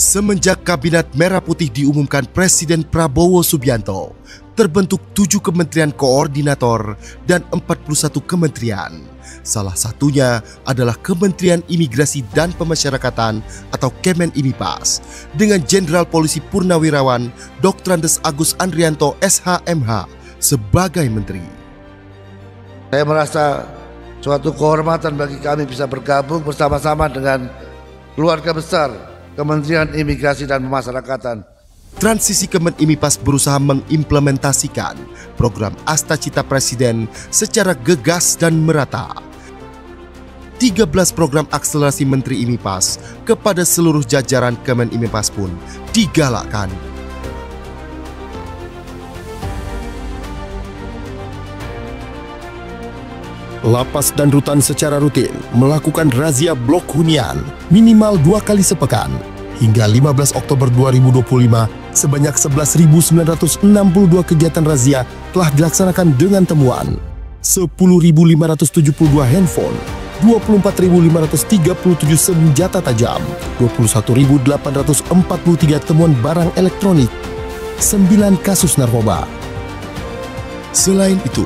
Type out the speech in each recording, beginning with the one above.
Semenjak Kabinet Merah Putih diumumkan Presiden Prabowo Subianto, terbentuk 7 kementerian koordinator dan 41 kementerian. Salah satunya adalah Kementerian Imigrasi dan Pemasyarakatan atau Kemenimipas dengan Jenderal Polisi Purnawirawan Dr. Andes Agus Andrianto SH.MH sebagai Menteri. Saya merasa suatu kehormatan bagi kami bisa bergabung bersama-sama dengan keluarga besar Kementerian Imigrasi dan Pemasyarakatan. Transisi Kemenimipas berusaha mengimplementasikan program Astacita Presiden secara gegas dan merata. 13 program akselerasi Menteri Imipas kepada seluruh jajaran Kemenimipas pun digalakkan. Lapas dan rutan secara rutin melakukan razia blok hunian minimal 2 kali sepekan. Hingga 15 Oktober 2025, sebanyak 11.962 kegiatan razia telah dilaksanakan dengan temuan 10.572 handphone, 24.537 senjata tajam, 21.843 temuan barang elektronik, 9 kasus narkoba. Selain itu,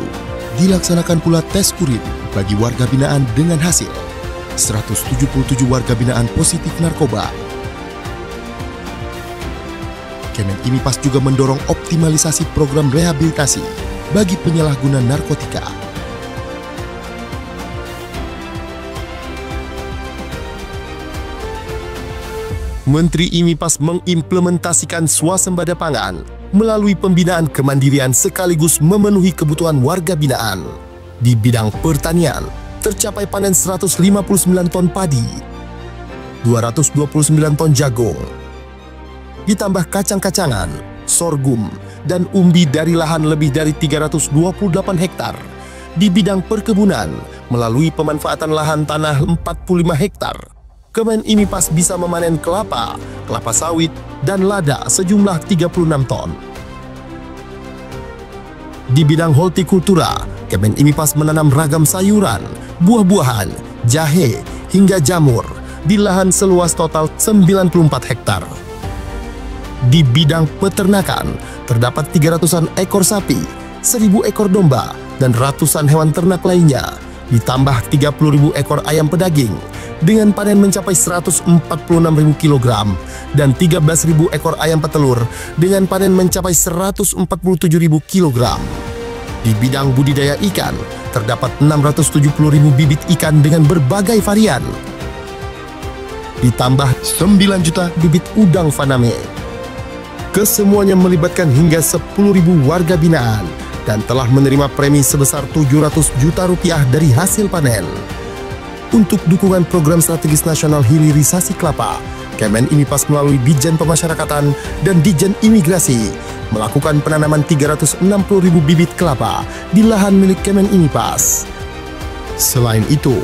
dilaksanakan pula tes urin bagi warga binaan dengan hasil 177 warga binaan positif narkoba. Kemenimipas juga mendorong optimalisasi program rehabilitasi bagi penyalahguna narkotika. Menteri Imipas mengimplementasikan swasembada pangan melalui pembinaan kemandirian sekaligus memenuhi kebutuhan warga binaan. Di bidang pertanian, tercapai panen 159 ton padi, 229 ton jagung, ditambah kacang-kacangan, sorghum, dan umbi dari lahan lebih dari 328 hektar. Di bidang perkebunan, melalui pemanfaatan lahan tanah 45 hektar, Kemenimipas bisa memanen kelapa, kelapa sawit, dan lada sejumlah 36 ton. Di bidang hortikultura, Kemenimipas menanam ragam sayuran, buah-buahan, jahe, hingga jamur di lahan seluas total 94 hektar. Di bidang peternakan, terdapat 300-an ekor sapi, 1.000 ekor domba, dan ratusan hewan ternak lainnya, ditambah 30.000 ekor ayam pedaging, dengan panen mencapai 146.000 kg, dan 13.000 ekor ayam petelur, dengan panen mencapai 147.000 kg. Di bidang budidaya ikan, terdapat 670.000 bibit ikan dengan berbagai varian, ditambah 9 juta bibit udang faname. Kesemuanya melibatkan hingga 10.000 warga binaan dan telah menerima premi sebesar 700 juta rupiah dari hasil panen. Untuk dukungan program strategis nasional hilirisasi kelapa, Kemenimipas melalui Ditjen Pemasyarakatan dan Ditjen Imigrasi melakukan penanaman 360.000 bibit kelapa di lahan milik Kemenimipas. Selain itu,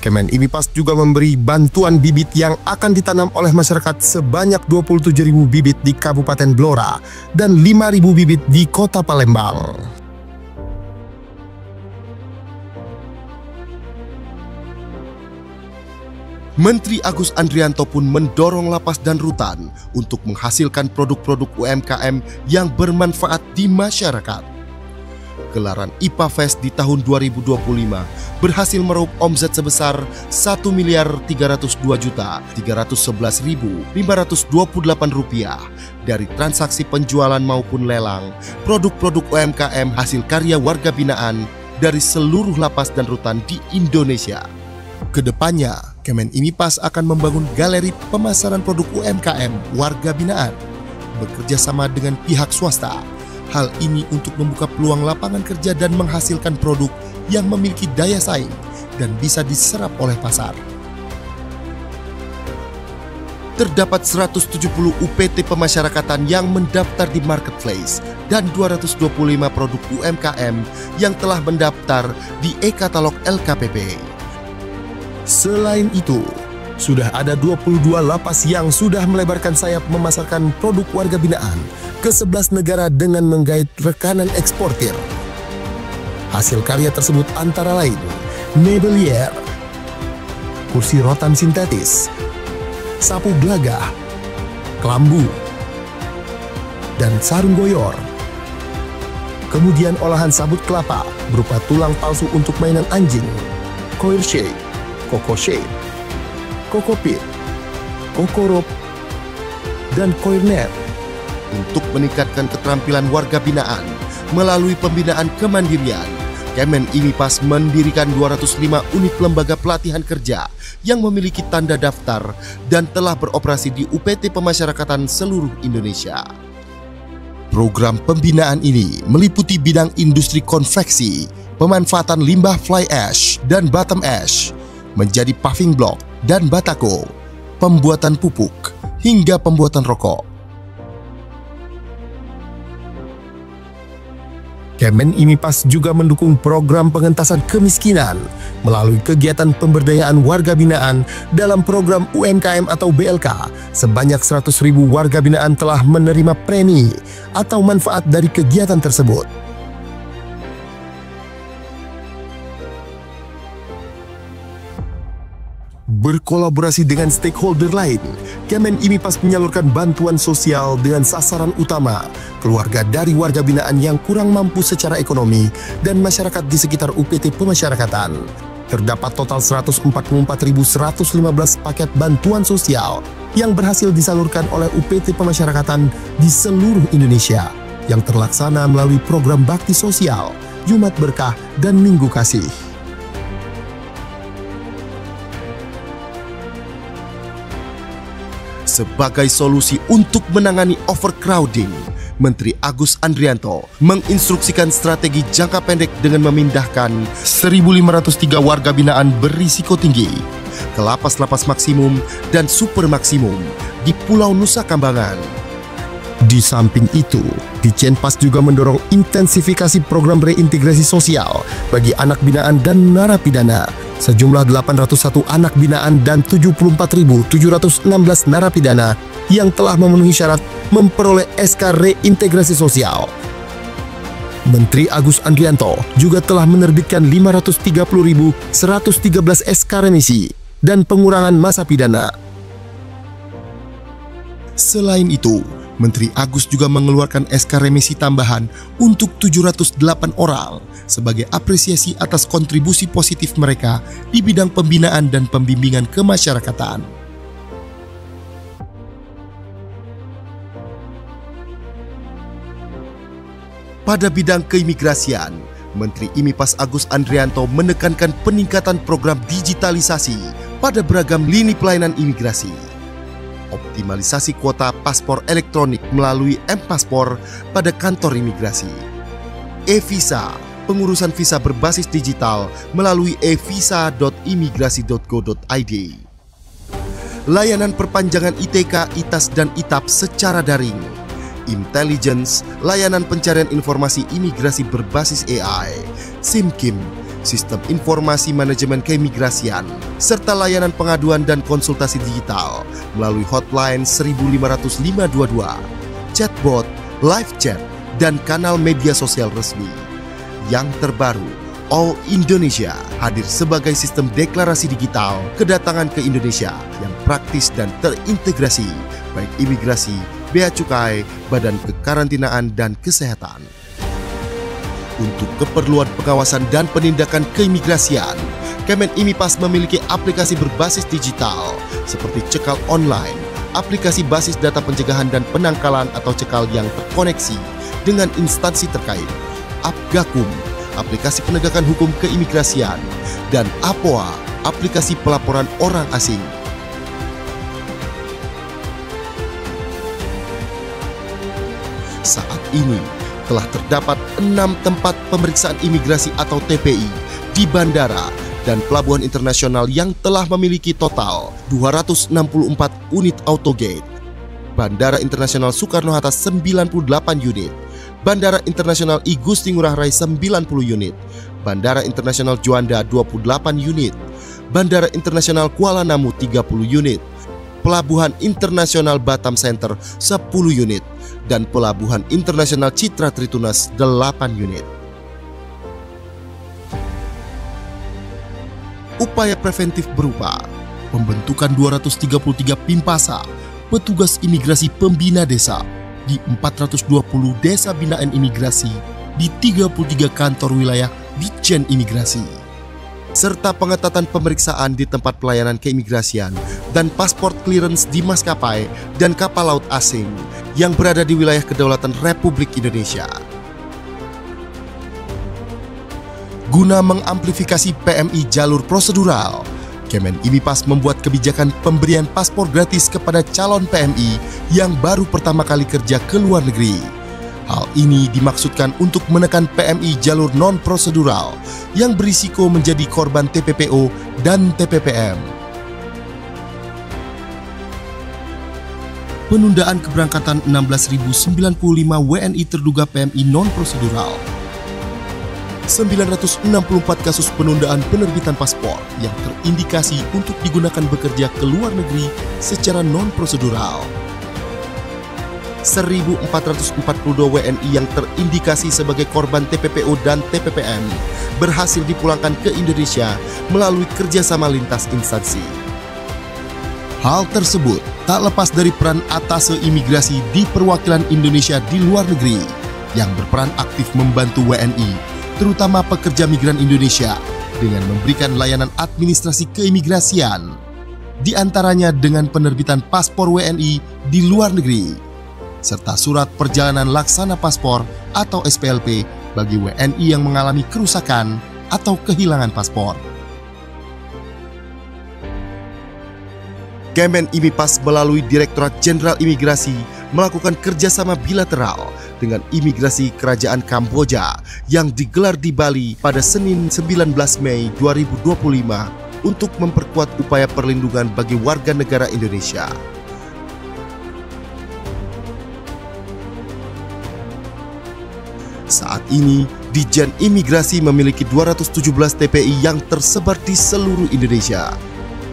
Kemenimipas juga memberi bantuan bibit yang akan ditanam oleh masyarakat sebanyak 27.000 bibit di Kabupaten Blora dan 5.000 bibit di Kota Palembang. Menteri Agus Andrianto pun mendorong lapas dan rutan untuk menghasilkan produk-produk UMKM yang bermanfaat di masyarakat. Gelaran IPA Fest di tahun 2025 berhasil meraup omzet sebesar Rp1.302.311.528 dari transaksi penjualan maupun lelang produk-produk UMKM hasil karya warga binaan dari seluruh lapas dan rutan di Indonesia. Kedepannya, Kemenimipas akan membangun galeri pemasaran produk UMKM warga binaan bekerja sama dengan pihak swasta. Hal ini untuk membuka peluang lapangan kerja dan menghasilkan produk yang memiliki daya saing dan bisa diserap oleh pasar. Terdapat 170 UPT pemasyarakatan yang mendaftar di marketplace dan 225 produk UMKM yang telah mendaftar di e-katalog LKPP. Selain itu, sudah ada 22 lapas yang sudah melebarkan sayap memasarkan produk warga binaan ke 11 negara dengan menggait rekanan eksportir. Hasil karya tersebut antara lain Mebelier, kursi rotan sintetis, sapu gelagah, kelambu, dan sarung goyor. Kemudian olahan sabut kelapa berupa tulang palsu untuk mainan anjing, coir shade, coco shade, coco pit, coco rope, dan coir net. Untuk meningkatkan keterampilan warga binaan melalui pembinaan kemandirian, Kemen IMIPAS mendirikan 205 unit lembaga pelatihan kerja yang memiliki tanda daftar dan telah beroperasi di UPT Pemasyarakatan seluruh Indonesia. Program pembinaan ini meliputi bidang industri konveksi, pemanfaatan limbah fly ash dan bottom ash menjadi paving block dan batako, pembuatan pupuk, hingga pembuatan rokok. Kemen IMIPAS juga mendukung program pengentasan kemiskinan melalui kegiatan pemberdayaan warga binaan dalam program UMKM atau BLK. Sebanyak 100.000 warga binaan telah menerima premi atau manfaat dari kegiatan tersebut. Berkolaborasi dengan stakeholder lain, Kemen IMIPAS menyalurkan bantuan sosial dengan sasaran utama keluarga dari warga binaan yang kurang mampu secara ekonomi dan masyarakat di sekitar UPT Pemasyarakatan. Terdapat total 144.115 paket bantuan sosial yang berhasil disalurkan oleh UPT Pemasyarakatan di seluruh Indonesia yang terlaksana melalui program bakti sosial, Jumat Berkah, dan Minggu Kasih. Sebagai solusi untuk menangani overcrowding, Menteri Agus Andrianto menginstruksikan strategi jangka pendek dengan memindahkan 1.503 warga binaan berisiko tinggi ke lapas-lapas maksimum dan super maksimum di Pulau Nusa Kambangan. Di samping itu, Ditjenpas juga mendorong intensifikasi program reintegrasi sosial bagi anak binaan dan narapidana. Sejumlah 801 anak binaan dan 74.716 narapidana yang telah memenuhi syarat memperoleh SK reintegrasi sosial. Menteri Agus Andrianto juga telah menerbitkan 530.113 SK remisi dan pengurangan masa pidana. Selain itu, Menteri Agus juga mengeluarkan SK remisi tambahan untuk 708 orang sebagai apresiasi atas kontribusi positif mereka di bidang pembinaan dan pembimbingan kemasyarakatan. Pada bidang keimigrasian, Menteri IMIPAS Agus Andrianto menekankan peningkatan program digitalisasi pada beragam lini pelayanan imigrasi. Optimalisasi kuota paspor elektronik melalui M-Paspor pada kantor imigrasi. E-Visa, pengurusan visa berbasis digital melalui evisa.imigrasi.go.id. Layanan perpanjangan ITK, ITAS, dan ITAP secara daring. Intelligence, layanan pencarian informasi imigrasi berbasis AI. SIMKIM, sistem informasi manajemen keimigrasian, serta layanan pengaduan dan konsultasi digital melalui hotline 1500522, chatbot, live chat, dan kanal media sosial resmi. Yang terbaru, All Indonesia hadir sebagai sistem deklarasi digital kedatangan ke Indonesia yang praktis dan terintegrasi, baik imigrasi, bea cukai, badan kekarantinaan, dan kesehatan. Untuk keperluan pengawasan dan penindakan keimigrasian, Kemen IMIPAS memiliki aplikasi berbasis digital seperti cekal online, aplikasi basis data pencegahan dan penangkalan atau cekal yang terkoneksi dengan instansi terkait, Apgakum, aplikasi penegakan hukum keimigrasian, dan APOA, aplikasi pelaporan orang asing. Saat ini, telah terdapat 6 tempat pemeriksaan imigrasi atau TPI di bandara dan pelabuhan internasional yang telah memiliki total 264 unit autogate. Bandara Internasional Soekarno-Hatta 98 unit, Bandara Internasional I Gusti Ngurah Rai 90 unit, Bandara Internasional Juanda 28 unit, Bandara Internasional Kuala Namu 30 unit, Pelabuhan Internasional Batam Center 10 unit, dan Pelabuhan Internasional Citra Tritunas 8 unit. Upaya preventif berupa pembentukan 233 Pimpasa, petugas imigrasi pembina desa di 420 desa binaan imigrasi di 33 kantor wilayah Ditjen Imigrasi, serta pengetatan pemeriksaan di tempat pelayanan keimigrasian dan pasport clearance di maskapai dan kapal laut asing yang berada di wilayah kedaulatan Republik Indonesia. Guna mengamplifikasi PMI jalur prosedural, Kemen IMIPAS membuat kebijakan pemberian paspor gratis kepada calon PMI yang baru pertama kali kerja ke luar negeri. Hal ini dimaksudkan untuk menekan PMI jalur non-prosedural yang berisiko menjadi korban TPPO dan TPPM. Penundaan keberangkatan 16.095 WNI terduga PMI non-prosedural. 964 kasus penundaan penerbitan paspor yang terindikasi untuk digunakan bekerja ke luar negeri secara non-prosedural. 1.442 WNI yang terindikasi sebagai korban TPPO dan TPPM berhasil dipulangkan ke Indonesia melalui kerjasama lintas instansi. Hal tersebut tak lepas dari peran atase imigrasi di perwakilan Indonesia di luar negeri yang berperan aktif membantu WNI, terutama pekerja migran Indonesia, dengan memberikan layanan administrasi keimigrasian, di antaranya dengan penerbitan paspor WNI di luar negeri, serta surat perjalanan laksana paspor atau SPLP bagi WNI yang mengalami kerusakan atau kehilangan paspor. Kemen IMIPAS melalui Direktorat Jenderal Imigrasi melakukan kerjasama bilateral dengan Imigrasi Kerajaan Kamboja yang digelar di Bali pada Senin 19 Mei 2025 untuk memperkuat upaya perlindungan bagi warga negara Indonesia. Saat ini, Ditjen Imigrasi memiliki 217 TPI yang tersebar di seluruh Indonesia.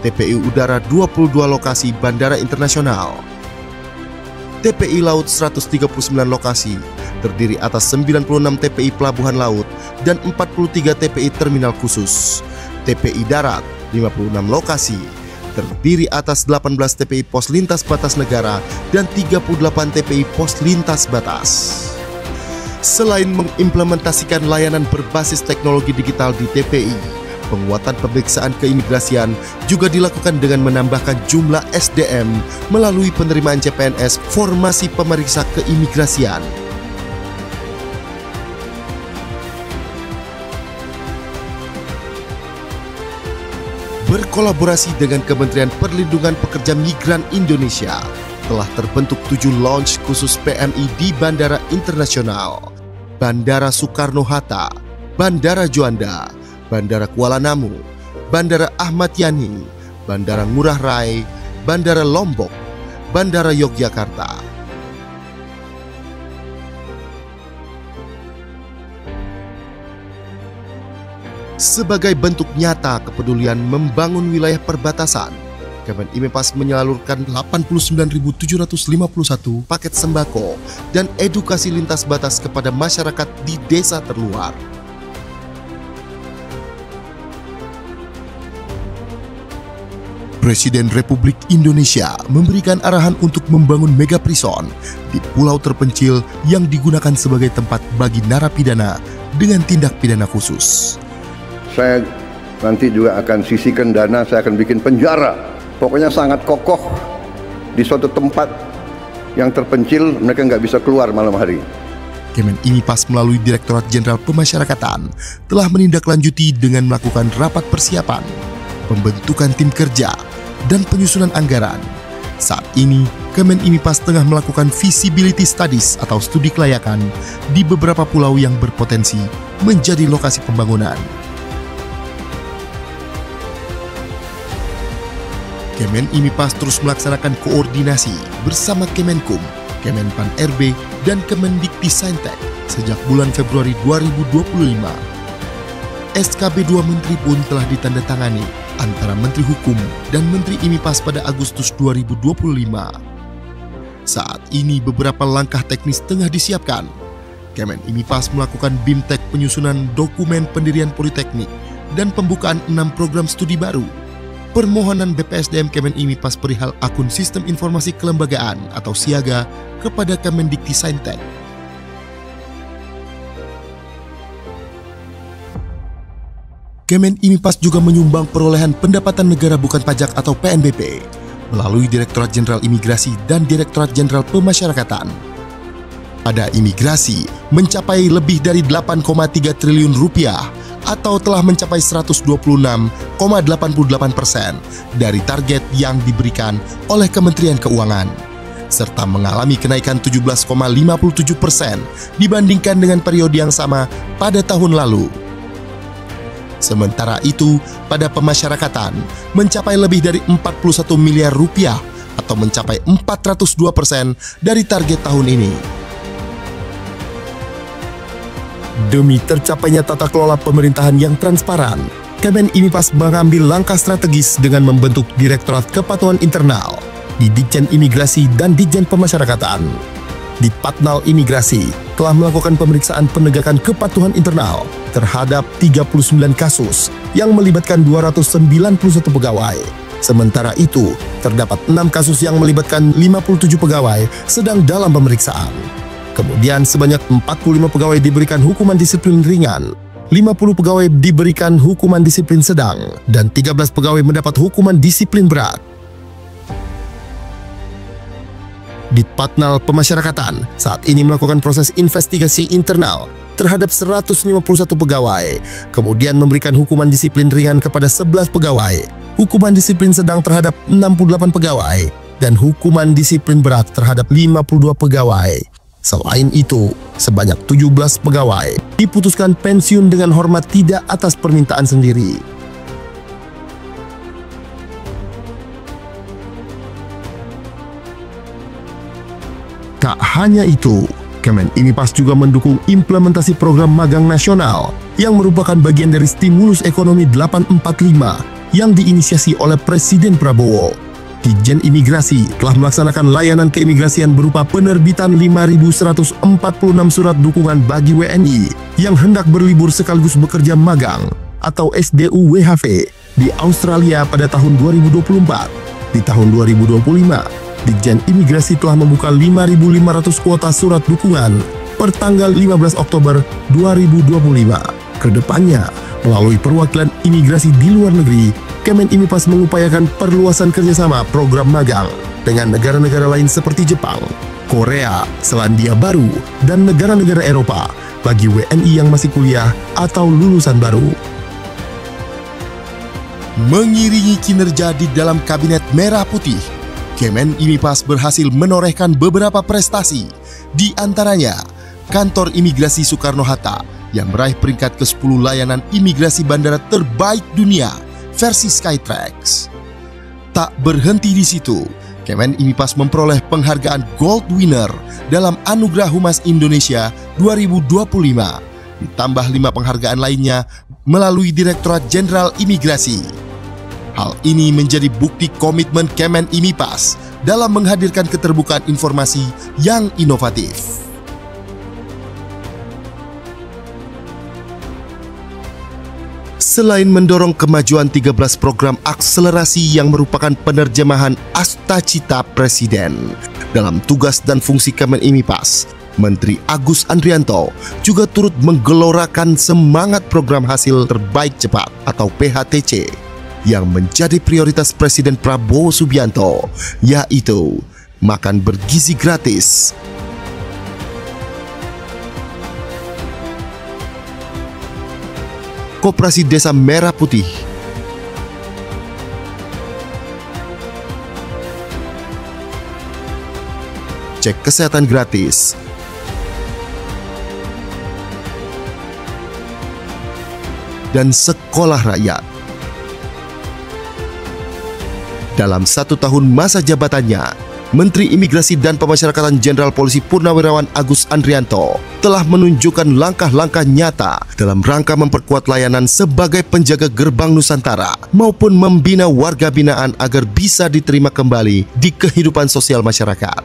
TPI Udara 22 lokasi Bandara Internasional. TPI Laut 139 lokasi, terdiri atas 96 TPI Pelabuhan Laut dan 43 TPI Terminal Khusus. TPI Darat 56 lokasi, terdiri atas 18 TPI Pos Lintas Batas Negara dan 38 TPI Pos Lintas Batas. Selain mengimplementasikan layanan berbasis teknologi digital di TPI, penguatan pemeriksaan keimigrasian juga dilakukan dengan menambahkan jumlah SDM melalui penerimaan CPNS formasi pemeriksa keimigrasian. Berkolaborasi dengan Kementerian Perlindungan Pekerja Migran Indonesia, telah terbentuk 7 launch khusus PMI di Bandara Internasional, Bandara Soekarno-Hatta, Bandara Juanda, Bandara Kuala Namu, Bandara Ahmad Yani, Bandara Ngurah Rai, Bandara Lombok, Bandara Yogyakarta. Sebagai bentuk nyata kepedulian membangun wilayah perbatasan, Kemen IMIPAS menyalurkan 89.751 paket sembako dan edukasi lintas batas kepada masyarakat di desa terluar. Presiden Republik Indonesia memberikan arahan untuk membangun mega prison di pulau terpencil yang digunakan sebagai tempat bagi narapidana dengan tindak pidana khusus. Saya nanti juga akan sisihkan dana, saya akan bikin penjara. Pokoknya sangat kokoh di suatu tempat yang terpencil, mereka nggak bisa keluar malam hari. Kemen IMIPAS melalui Direktorat Jenderal Pemasyarakatan telah menindaklanjuti dengan melakukan rapat persiapan, pembentukan tim kerja, dan penyusunan anggaran. Saat ini, Kemen IMIPAS tengah melakukan feasibility studies atau studi kelayakan di beberapa pulau yang berpotensi menjadi lokasi pembangunan. Kemen IMIPAS terus melaksanakan koordinasi bersama Kemenkum, Kemenpan RB, dan Kemendikti-Saintek sejak bulan Februari 2025. SKB 2 Menteri pun telah ditandatangani antara Menteri Hukum dan Menteri IMIPAS pada Agustus 2025. Saat ini beberapa langkah teknis tengah disiapkan. Kemen IMIPAS melakukan BIMTEK penyusunan dokumen pendirian politeknik dan pembukaan 6 program studi baru. permohonan BPSDM Kemenimipas perihal akun Sistem Informasi Kelembagaan atau Siaga kepada Kemendikti-Saintek. Kemenimipas juga menyumbang perolehan pendapatan negara bukan pajak atau PNBP melalui Direktorat Jenderal Imigrasi dan Direktorat Jenderal Pemasyarakatan. Pada imigrasi mencapai lebih dari 8,3 triliun rupiah atau telah mencapai 126,88% dari target yang diberikan oleh Kementerian Keuangan, serta mengalami kenaikan 17,57% dibandingkan dengan periode yang sama pada tahun lalu. Sementara itu, pada pemasyarakatan mencapai lebih dari 41 miliar rupiah atau mencapai 402% dari target tahun ini. Demi tercapainya tata kelola pemerintahan yang transparan, Kemenimipas mengambil langkah strategis dengan membentuk Direktorat Kepatuhan Internal di Ditjen Imigrasi dan Ditjen Pemasyarakatan. Di Patnal Imigrasi telah melakukan pemeriksaan penegakan kepatuhan internal terhadap 39 kasus yang melibatkan 291 pegawai. Sementara itu, terdapat 6 kasus yang melibatkan 57 pegawai sedang dalam pemeriksaan. Kemudian sebanyak 45 pegawai diberikan hukuman disiplin ringan, 50 pegawai diberikan hukuman disiplin sedang, dan 13 pegawai mendapat hukuman disiplin berat. Di Patnal Pemasyarakatan saat ini melakukan proses investigasi internal terhadap 151 pegawai, kemudian memberikan hukuman disiplin ringan kepada 11 pegawai, hukuman disiplin sedang terhadap 68 pegawai, dan hukuman disiplin berat terhadap 52 pegawai. Selain itu, sebanyak 17 pegawai diputuskan pensiun dengan hormat tidak atas permintaan sendiri. Tak hanya itu, Kemenimipas juga mendukung implementasi program magang nasional yang merupakan bagian dari stimulus ekonomi 845 yang diinisiasi oleh Presiden Prabowo. Ditjen Imigrasi telah melaksanakan layanan keimigrasian berupa penerbitan 5.146 surat dukungan bagi WNI yang hendak berlibur sekaligus bekerja magang atau SDU-WHV di Australia pada tahun 2024. Di tahun 2025, Ditjen Imigrasi telah membuka 5.500 kuota surat dukungan per tanggal 15 Oktober 2025. Kedepannya, melalui perwakilan imigrasi di luar negeri, Kemenimipas mengupayakan perluasan kerjasama program magang dengan negara-negara lain seperti Jepang, Korea, Selandia Baru, dan negara-negara Eropa bagi WNI yang masih kuliah atau lulusan baru. Mengiringi kinerja di dalam Kabinet Merah Putih, Kemenimipas berhasil menorehkan beberapa prestasi, di antaranya Kantor Imigrasi Soekarno-Hatta yang meraih peringkat ke-10 layanan imigrasi bandara terbaik dunia versi Skytrax. Tak berhenti di situ, Kemenimipas memperoleh penghargaan Gold Winner dalam Anugerah Humas Indonesia 2025, ditambah 5 penghargaan lainnya melalui Direktorat Jenderal Imigrasi. Hal ini menjadi bukti komitmen Kemenimipas dalam menghadirkan keterbukaan informasi yang inovatif. Selain mendorong kemajuan 13 program akselerasi yang merupakan penerjemahan Astacita Presiden dalam tugas dan fungsi Kemenimipas, Menteri Agus Andrianto juga turut menggelorakan semangat program hasil terbaik cepat atau PHTC yang menjadi prioritas Presiden Prabowo Subianto, yaitu makan bergizi gratis, Koperasi Desa Merah Putih, cek kesehatan gratis, dan sekolah rakyat. Dalam 1 tahun masa jabatannya, Menteri Imigrasi dan Pemasyarakatan Jenderal Polisi Purnawirawan Agus Andrianto telah menunjukkan langkah-langkah nyata dalam rangka memperkuat layanan sebagai penjaga gerbang Nusantara maupun membina warga binaan agar bisa diterima kembali di kehidupan sosial masyarakat.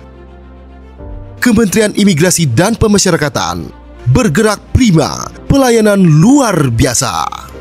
Kementerian Imigrasi dan Pemasyarakatan bergerak prima, pelayanan luar biasa.